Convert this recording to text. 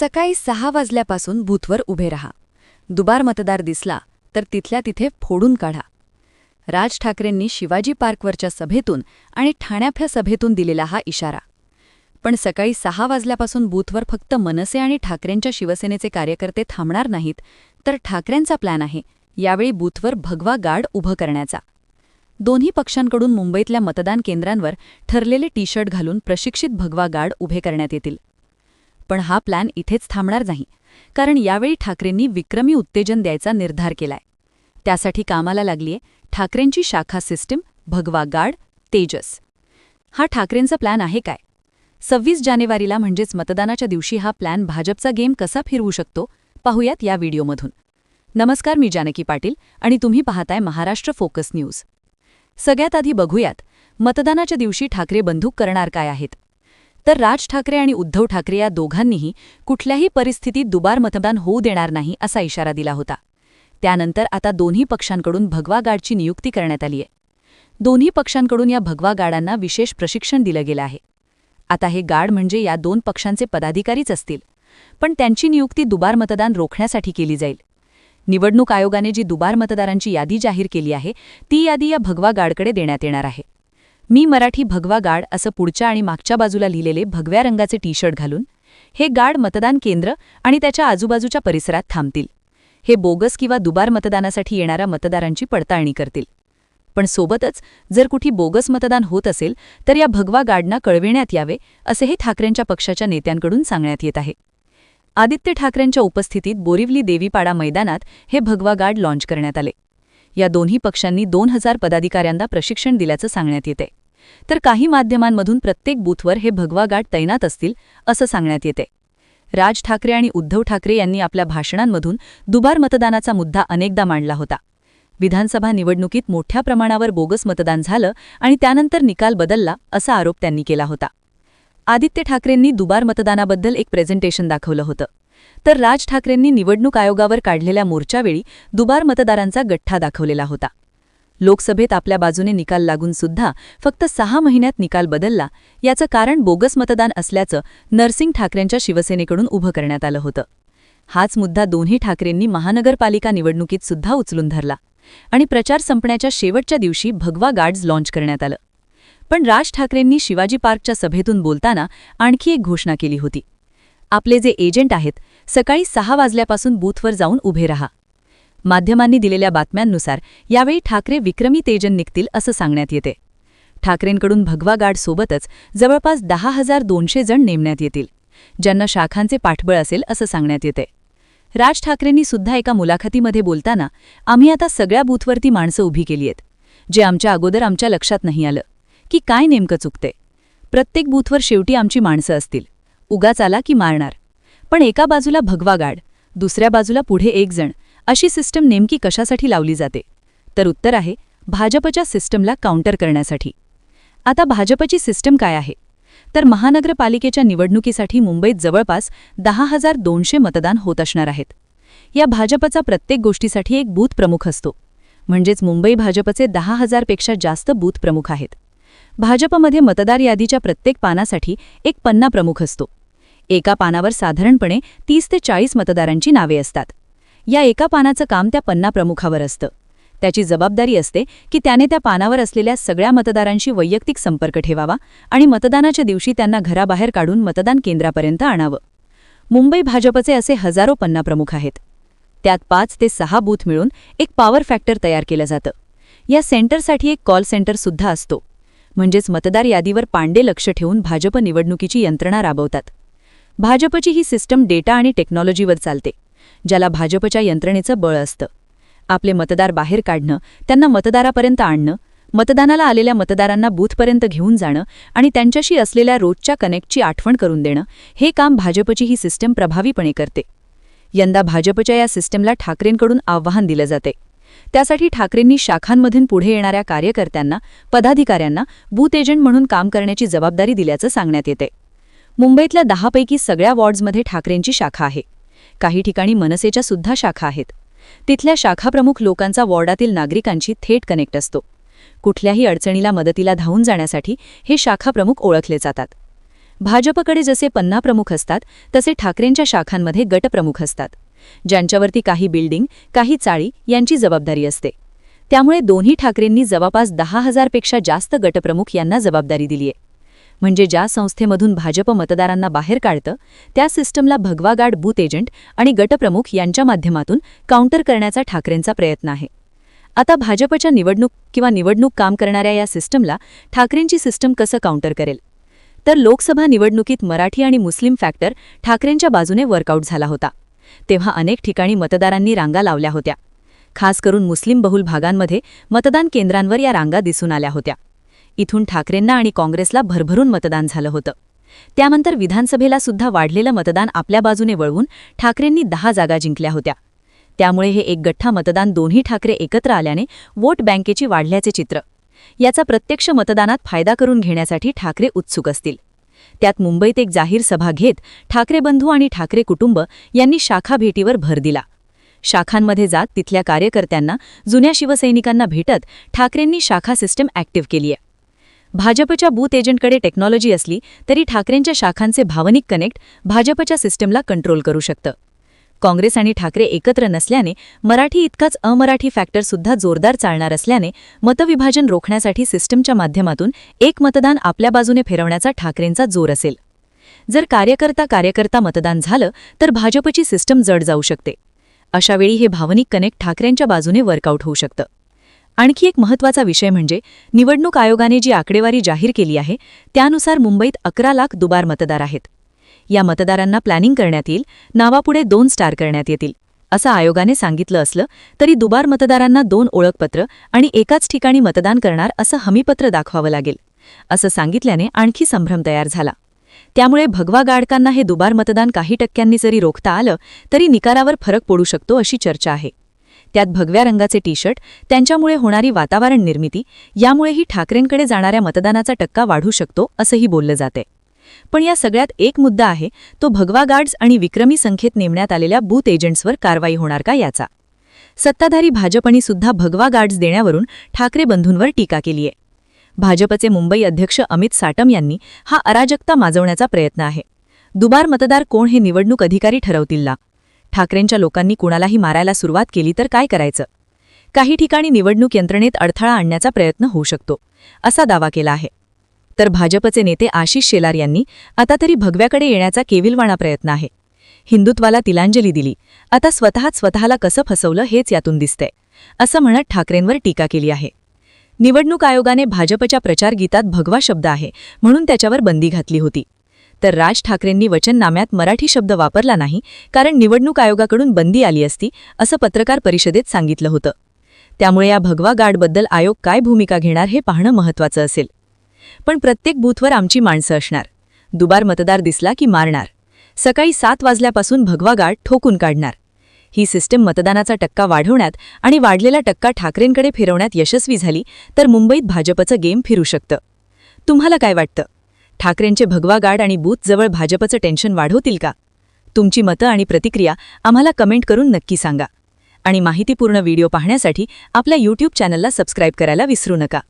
सकाळी 6 वाजल्यापासून बूथवर उभे रहा. दुबार मतदार दिसला तर तिथल्या तिथे फोडून काढा. राज ठाकरेंनी शिवाजी पार्कवरच्या सभेतून आणि ठाण्याच्या सभेतून दिलेला हा इशारा. पण सकाळी 6 वाजल्यापासून बूथवर फक्त मनसे आणि ठाकरेंच्या शिवसेनेचे कार्यकर्ते थांबणार नाहीत, तर ठाकरेंचा प्लॅन आहे यावेळी बूथवर भगवा गार्ड उभं करण्याचा. दोन्ही पक्षांकडून मुंबईतल्या मतदान केंद्रांवर ठरलेले टी शर्ट घालून प्रशिक्षित भगवा गार्ड उभे करण्यात येतील. पण हा प्लॅन इथेच थांबणार नाही, कारण यावेळी ठाकरेंनी विक्रमी उत्तेजन द्यायचा निर्धार केलाय. त्यासाठी कामाला लागलीय ठाकरेंची शाखा सिस्टीम भगवा गार्ड तेजस. हा ठाकरेंचा प्लॅन आहे काय? 26 जानेवारीला म्हणजेच मतदानाच्या दिवशी हा प्लॅन भाजपचा गेम कसा फिरवू शकतो पाहूयात या व्हिडिओमधून. नमस्कार, मी जानकी पाटील आणि तुम्ही पाहताय महाराष्ट्र फोकस न्यूज. सगळ्यात आधी बघूयात मतदानाच्या दिवशी ठाकरे बंधूक करणार काय आहेत. तर राज ठाकरे आणि उद्धव ठाकरे या दोघांनीही कुठल्याही परिस्थितीत दुबार मतदान होऊ देणार नाही असा इशारा दिला होता. त्यानंतर आता दोन्ही पक्षांकडून भगवा गार्डची नियुक्ती करण्यात आली आहे. दोन्ही पक्षांकडून या भगवा गार्डांना विशेष प्रशिक्षण दिलं गेलं आहे. आता हे गार्ड म्हणजे या दोन पक्षांचे पदाधिकारीच असतील, पण त्यांची नियुक्ती दुबार मतदान रोखण्यासाठी केली जाईल. निवडणूक आयोगाने जी दुबार मतदारांची यादी जाहीर केली आहे ती यादी या भगवा गार्डकडे देण्यात येणार आहे. मी मराठी भगवा गार्ड असं पुढच्या आणि मागच्या बाजूला लिहिलेले भगव्या रंगाचे टी शर्ट घालून हे गार्ड मतदान केंद्र आणि त्याच्या आजूबाजूच्या परिसरात थांबतील. हे बोगस किंवा दुबार मतदानासाठी येणाऱ्या मतदारांची पडताळणी करतील. पण सोबतच जर कुठे बोगस मतदान होत असेल तर या भगवा गार्डना कळविण्यात यावे असेही ठाकरेंच्या पक्षाच्या नेत्यांकडून सांगण्यात येत आहे. आदित्य ठाकरेंच्या उपस्थितीत बोरिवली देवीपाडा मैदानात हे भगवा गार्ड लॉन्च करण्यात आले. या दोन्ही पक्षांनी 2000 पदाधिकाऱ्यांना प्रशिक्षण दिल्याचं सांगण्यात येते. तर काही माध्यमांमधून प्रत्येक बूथवर हे भगवा गार्ड तैनात असतील असं सांगण्यात येते. राज ठाकरे आणि उद्धव ठाकरे यांनी आपल्या भाषणांमधून दुबार मतदानाचा मुद्दा अनेकदा मांडला होता. विधानसभा निवडणुकीत मोठ्या प्रमाणावर बोगस मतदान झालं आणि त्यानंतर निकाल बदलला असा आरोप त्यांनी केला होता. आदित्य ठाकरेंनी दुबार मतदानाबद्दल एक प्रेझेंटेशन दाखवलं होतं, तर राज ठाकरेंनी निवडणूक आयोगावर काढलेल्या मोर्चावेळी दुबार मतदारांचा गठ्ठा दाखवलेला होता. लोकसभेत आपल्या बाजूने निकाल लागून सुद्धा फक्त 6 महिन्यात निकाल बदलला, याचं कारण बोगस मतदान असल्याचं नरसिंग ठाकरेंच्या शिवसेनेकडून उभं करण्यात आलं होतं. हाच मुद्दा दोन्ही ठाकरेंनी महानगरपालिका निवडणुकीत सुद्धा उचलून धरला आणि प्रचार संपण्याच्या शेवटच्या दिवशी भगवा गार्ड्स लॉन्च करण्यात आलं. पण राज ठाकरेंनी शिवाजी पार्कच्या सभेतून बोलताना आणखी एक घोषणा केली होती. आपले जे एजंट आहेत सकाळी 6 वाजल्यापासून बूथवर जाऊन उभे रहा. माध्यमांनी दिलेल्या बातम्यांनुसार यावेळी ठाकरे विक्रमी तेजन निघतील असं सांगण्यात येते. ठाकरेंकडून भगवा गार्ड सोबतच जवळपास 10,200 जण नेमण्यात येतील, ज्यांना शाखांचे पाठबळ असेल असं सांगण्यात येते. राज ठाकरेंनी सुद्धा एका मुलाखतीमध्ये बोलताना आम्ही आता सगळ्या बूथवरती माणसं उभी केली आहेत, जे आमच्या अगोदर आमच्या लक्षात नाही आलं की काय नेमकं चुकते. प्रत्येक बूथवर शेवटी आमची माणसं असतील, उगाच आला की मारणार. पण एका बाजूला भगवा गार्ड, दुसऱ्या बाजूला पुढे एक जण, अशी सिस्टम नेमकी कशासाठी लावली जाते? तर उत्तर आहे भाजपच्या सिस्टमला काउंटर करण्यासाठी. आता भाजपची सिस्टम काय आहे? तर महानगरपालिकेच्या निवडणुकीसाठी मुंबईत जवळपास 10,200 मतदान होत असणार आहेत. या भाजपचा प्रत्येक गोष्टीसाठी एक बूथ प्रमुख असतो, म्हणजेच मुंबई भाजपचे 10,000 पेक्षा जास्त बूथ प्रमुख आहेत. भाजपमध्ये मतदार यादीच्या प्रत्येक पानासाठी एक पन्ना प्रमुख असतो. एका पानावर साधारणपणे 30 ते 40 मतदारांची नावे असतात. या एका पानाचं काम त्या पन्ना प्रमुखावर असतं. त्याची जबाबदारी असते की त्याने त्या पानावर असलेल्या सगळ्या मतदारांशी वैयक्तिक संपर्क ठेवावा आणि मतदानाच्या दिवशी त्यांना घराबाहेर काढून मतदान केंद्रापर्यंत आणावं. मुंबई भाजपचे असे हजारो पन्ना प्रमुख आहेत. त्यात 5 ते 6 बूथ मिळून एक पॉवर फॅक्टर तयार केलं जातं. या सेंटरसाठी एक कॉल सेंटर सुद्धा असतो, म्हणजेच मतदार यादीवर पांडे लक्ष ठेवून भाजप निवडणुकीची यंत्रणा राबवतात. भाजपची ही सिस्टम डेटा आणि टेक्नॉलॉजीवर चालते, ज्याला भाजपच्या यंत्रणेचं बळ असतं. आपले मतदार बाहेर काढणं, त्यांना मतदारापर्यंत आणणं, मतदानाला आलेल्या मतदारांना बूथपर्यंत घेऊन जाणं आणि त्यांच्याशी असलेल्या रोजच्या कनेक्टची आठवण करून देणं, हे काम भाजपची ही सिस्टम प्रभावीपणे करते. यंदा भाजपच्या या सिस्टमला ठाकरेंकडून आव्हान दिलं जाते. त्यासाठी ठाकरेंनी शाखांमधून पुढे येणाऱ्या कार्यकर्त्यांना, पदाधिकाऱ्यांना बूथ एजंट म्हणून काम करण्याची जबाबदारी दिल्याचं सांगण्यात येते. मुंबईतल्या 10 पैकी सगळ्या वॉर्ड्समध्ये ठाकरेंची शाखा आहे. काही ठिकाणी मनसेच्या सुद्धा शाखा आहेत. तिथल्या शाखाप्रमुख लोकांचा वॉर्डातील नागरिकांशी थेट कनेक्ट असतो. कुठल्याही अडचणीला मदतीला धावून जाण्यासाठी हे शाखाप्रमुख ओळखले जातात. भाजपकडे जसे पन्ना प्रमुख असतात तसे ठाकरेंच्या शाखांमध्ये गटप्रमुख असतात, ज्यांच्यावरती काही बिल्डिंग, काही चाळी यांची जबाबदारी असते. त्यामुळे दोन्ही ठाकरेंनी जवळपास 10,000 पेक्षा जास्त गटप्रमुख यांना जबाबदारी दिलीये. म्हणजे ज्या संस्थेमधून भाजप मतदारांना बाहेर काढतं त्या सिस्टमला भगवा गार्ड, बूथ एजंट आणि गटप्रमुख यांच्या माध्यमातून काउंटर करण्याचा ठाकरेंचा प्रयत्न आहे. आता भाजपच्या निवडणूक काम करणाऱ्या या सिस्टमला ठाकरेंची सिस्टम कसं काउंटर करेल? तर लोकसभा निवडणुकीत मराठी आणि मुस्लिम फॅक्टर ठाकरेंच्या बाजूने वर्कआउट झाला होता. तेव्हा अनेक ठिकाणी मतदारांनी रांगा लावल्या होत्या. खास करून मुस्लिम बहुल भागांमध्ये मतदान केंद्रांवर या रांगा दिसून आल्या होत्या. इथून ठाकरेंना आणि काँग्रेसला भरभरून मतदान झालं होतं. त्यानंतर विधानसभेला सुद्धा वाढलेलं मतदान आपल्या बाजूने वळवून ठाकरेंनी 10 जागा जिंकल्या होत्या. त्यामुळे हे एक गठ्ठा मतदान दोन्ही ठाकरे एकत्र आल्याने वोट बँकेची वाढल्याचे चित्र. याचा प्रत्यक्ष मतदानात फायदा करून घेण्यासाठी ठाकरे उत्सुक असतील. त्यात मुंबईत एक जाहीर सभा घेत ठाकरे बंधू आणि ठाकरे कुटुंब यांनी शाखा भेटीवर भर दिला. शाखांमध्ये जात तिथल्या कार्यकर्त्यांना, जुन्या शिवसैनिकांना भेटत ठाकरेंनी शाखा सिस्टम ॲक्टिव्ह केली आहे. भाजपच्या बूथ एजंटकडे टेक्नॉलॉजी असली तरी ठाकरेंच्या शाखांचे भावनिक कनेक्ट भाजपच्या सिस्टमला कंट्रोल करू शकतं. काँग्रेस आणि ठाकरे एकत्र नसल्याने मराठी इतकाच अमराठी फॅक्टरसुद्धा जोरदार चालणार असल्याने मतविभाजन रोखण्यासाठी सिस्टमच्या माध्यमातून एक मतदान आपल्या बाजूने फिरवण्याचा ठाकरेंचा जोर असेल. जर कार्यकर्ता मतदान झालं तर भाजपची सिस्टम जड जाऊ शकते. अशावेळी हे भावनिक कनेक्ट ठाकरेंच्या बाजूने वर्कआउट होऊ शकतं. आणखी एक महत्त्वाचा विषय म्हणजे निवडणूक आयोगाने जी आकडेवारी जाहीर केली आहे त्यानुसार मुंबईत 11 लाख दुबार मतदार आहेत. या मतदारांना प्लॅनिंग करण्यात येईल, नावापुढे 2 स्टार करण्यात येतील असं आयोगाने सांगितलं असलं तरी दुबार मतदारांना 2 ओळखपत्र आणि एकाच ठिकाणी मतदान करणार असं हमीपत्र दाखवावं लागेल असं सांगितल्याने आणखी संभ्रम तयार झाला. त्यामुळे भगवा गाडकांना हे दुबार मतदान काही टक्क्यांनी जरी रोखता आलं तरी निकालावर फरक पडू शकतो अशी चर्चा आहे. त्यात भगव्या रंगाचे टी-शर्ट, त्यांच्यामुळे होणारी वातावरण निर्मिती यामुळेही ठाकरेंकडे जाणाऱ्या मतदानाचा टक्का वाढू शकतो असंही बोललं जाते. पण या सगळ्यात एक मुद्दा आहे तो भगवा गार्ड्स आणि विक्रमी संख्येत नेमण्यात आलेल्या बूथ एजंट्सवर कारवाई होणार का याचा. सत्ताधारी भाजपने सुद्धा भगवा गार्ड्स देण्यावरून ठाकरे बंधूंवर टीका केली आहे. भाजपचे मुंबई अध्यक्ष अमित साटम यांनी हा अराजकता माजवण्याचा प्रयत्न आहे. दुबार मतदार कोण हे निवडणूक अधिकारी ठरवतील ना. ठाकरेंच्या लोकांनी कुणालाही मारायला सुरुवात केली तर काय करायचं? काही ठिकाणी निवडणूक यंत्रणेत अडथळा आणण्याचा प्रयत्न होऊ शकतो असा दावा केला आहे. तर भाजपचे नेते आशिष शेलार यांनी आता तरी भगव्याकडे येण्याचा केविलवाणा प्रयत्न आहे. हिंदुत्वाला तिलांजली दिली, आता स्वतःला कसं फसवलं हेच यातून दिसतंय असं म्हणत ठाकरेंवर टीका केली आहे. निवडणूक आयोगाने भाजपच्या प्रचार गीतात भगवा शब्द आहे म्हणून त्याच्यावर बंदी घातली होती. तर राज ठाकरेंनी वचननाम्यात मराठी शब्द वापरला नाही कारण निवडणूक आयोगाकडून बंदी आली असती असं पत्रकार परिषदेत सांगितलं होतं. त्यामुळे या भगवा गार्डबद्दल आयोग काय भूमिका घेणार हे पाहणं महत्त्वाचं असेल. पण प्रत्येक बूथवर आमची माणसं असणार. दुबार मतदार दिसला की मारणार. सकाळी 7 वाजल्यापासून भगवा गार्ड ठोकून काढणार. ही सिस्टम मतदानाचा टक्का वाढवण्यात आणि वाढलेला टक्का ठाकरेंकडे फिरवण्यात यशस्वी झाली तर मुंबईत भाजपचं गेम फिरू शकतं. तुम्हाला काय वाटतं? ठाकरेंचे भगवा गार्ड आणि बूथजवळ भाजपचं टेन्शन वाढवतील का? तुमची मतं आणि प्रतिक्रिया आम्हाला कमेंट करून नक्की सांगा. आणि माहितीपूर्ण व्हिडिओ पाहण्यासाठी आपल्या YouTube चॅनलला सबस्क्राईब करायला विसरू नका.